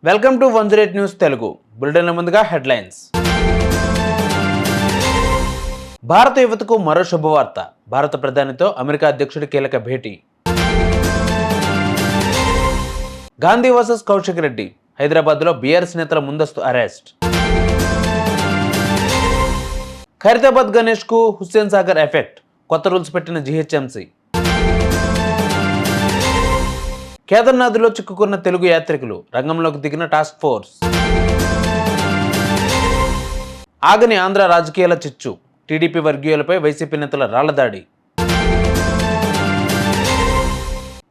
Welcome to 108 news Telugu బులెటిన్ల ముందుగా headlines. భారత యువతకు మరో శుభవార్త. భారత ప్రధానితో అమెరికా అధ్యక్షుడి కీలక భేటీ. గాంధీ వర్సెస్ కౌశిక్ రెడ్డి. హైదరాబాద్లో బీఆర్ఎస్ నేతల ముందస్తు అరెస్ట్. ఖైరతాబాద్ గణేష్కు హుస్సేన్ సాగర్ ఎఫెక్ట్. కొత్త రూల్స్ పెట్టిన జీహెచ్ఎంసీ. కేదార్నాథ్లో చిక్కుకున్న తెలుగు యాత్రికులు. రంగంలోకి దిగిన టాస్క్ ఫోర్స్. ఆగని ఆంధ్ర రాజకీయాల చిచ్చు. టీడీపీ వర్గీయులపై వైసీపీ నేతల రాళ్లదాడి.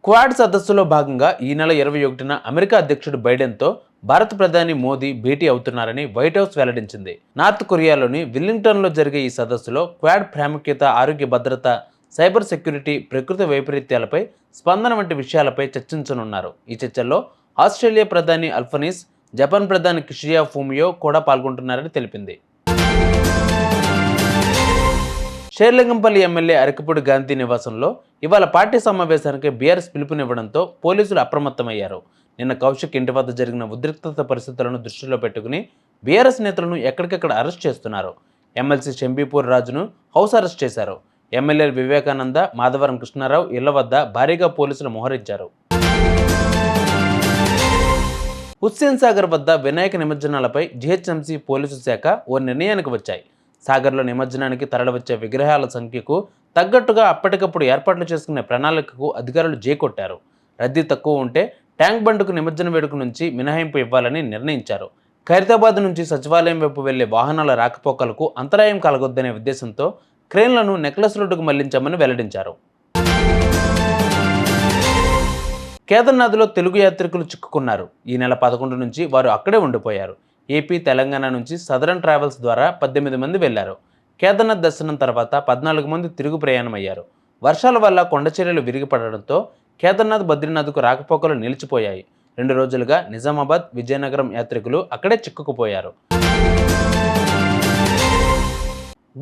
క్వాడ్ సదస్సులో భాగంగా ఈ నెల 21న అమెరికా అధ్యక్షుడు బైడెన్తో భారత ప్రధాని మోదీ భేటీ అవుతున్నారని వైట్ హౌస్ వెల్లడించింది. నార్త్ కొరియాలోని విల్లింగ్టన్లో జరిగే ఈ సదస్సులో క్వాడ్ ప్రాముఖ్యత, ఆరోగ్య భద్రత, సైబర్ సెక్యూరిటీ, ప్రకృతి వైపరీత్యాలపై స్పందన వంటి విషయాలపై చర్చించనున్నారు. ఈ చర్చల్లో ఆస్ట్రేలియా ప్రధాని అల్ఫనీస్, జపాన్ ప్రధాని కిషియా ఫూమియో కూడా పాల్గొంటున్నారని తెలిపింది. షేర్లింగంపల్లి ఎమ్మెల్యే అరకపూడి గాంధీ నివాసంలో ఇవాళ పార్టీ సమావేశానికి బీఆర్ఎస్ పిలుపునివ్వడంతో పోలీసులు అప్రమత్తమయ్యారు. నిన్న కౌశిక్ ఇంటి వద్ద జరిగిన ఉద్రిక్తత పరిస్థితులను దృష్టిలో పెట్టుకుని బీఆర్ఎస్ నేతలను ఎక్కడికెక్కడ అరెస్ట్ చేస్తున్నారు. ఎమ్మెల్సీ షంబీపూర్ రాజును హౌస్ అరెస్ట్ చేశారు. ఎమ్మెల్యేలు వివేకానంద, మాధవరం కృష్ణారావు ఇళ్ల వద్ద భారీగా పోలీసులు మోహరించారు. హుస్సేన్ సాగర్ వద్ద వినాయక నిమజ్జనాలపై జీహెచ్ఎంసీ పోలీసు శాఖ ఓ నిర్ణయానికి వచ్చాయి. సాగర్లో నిమజ్జనానికి తరలివచ్చే విగ్రహాల సంఖ్యకు తగ్గట్టుగా అప్పటికప్పుడు ఏర్పాట్లు చేసుకునే ప్రణాళికకు అధికారులు జేకొట్టారు. రద్దీ తక్కువ ఉంటే ట్యాంక్ బండ్కు నిమజ్జన వేడుక నుంచి మినహాయింపు ఇవ్వాలని నిర్ణయించారు. ఖైరతాబాద్ నుంచి సచివాలయం వైపు వెళ్లే వాహనాల రాకపోకలకు అంతరాయం కలగొద్దనే ఉద్దేశంతో క్రేన్లను నెక్లెస్ రోడ్డుకు మళ్లించామని వెల్లడించారు. కేదార్నాథ్లో తెలుగు యాత్రికులు చిక్కుకున్నారు. ఈ నెల 11 నుంచి వారు అక్కడే ఉండిపోయారు. ఏపీ, తెలంగాణ నుంచి సదరన్ ట్రావెల్స్ ద్వారా 18 మంది వెళ్లారు. కేదార్నాథ్ దర్శనం తర్వాత 14 మంది తిరుగు ప్రయాణమయ్యారు. వర్షాల వల్ల కొండచర్యలు విరిగిపడడంతో కేదార్నాథ్, బద్రీనాథ్కు రాకపోకలు నిలిచిపోయాయి. 2 రోజులుగా నిజామాబాద్, విజయనగరం యాత్రికులు అక్కడే చిక్కుకుపోయారు.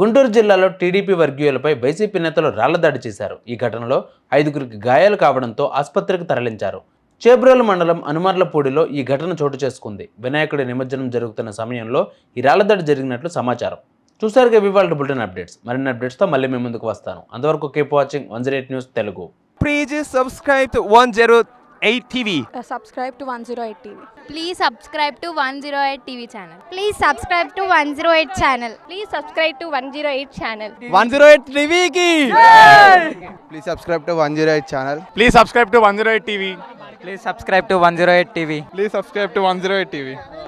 గుంటూరు జిల్లాలో టీడీపీ వర్గీయులపై వైసీపీ నేతలు రాళ్లదాడి చేశారు. ఈ ఘటనలో 5గురికి గాయాలు కావడంతో ఆసుపత్రికి తరలించారు. చేబ్రోలు మండలం అనుమర్లపూడిలో ఈ ఘటన చోటు చేసుకుంది. వినాయకుడి నిమజ్జనం జరుగుతున్న సమయంలో ఈ రాళ్లదాడి జరిగినట్లు సమాచారం. చూసారుగా ఇవాళ బులెటిన్ అప్డేట్స్. మరిన్ని అప్డేట్స్తో మళ్ళీ మీ ముందుకు వస్తాను. అంతవరకు keep watching 108 news Telugu. Please subscribe to 108 TV. Subscribe to 108 TV. Please subscribe to 108 TV channel. Please subscribe to 108 channel. Please subscribe to 108 channel. 108 TV ki. Please subscribe to 108 channel. Please subscribe to 108 TV. Please subscribe to 108 TV. Please subscribe to 108 TV.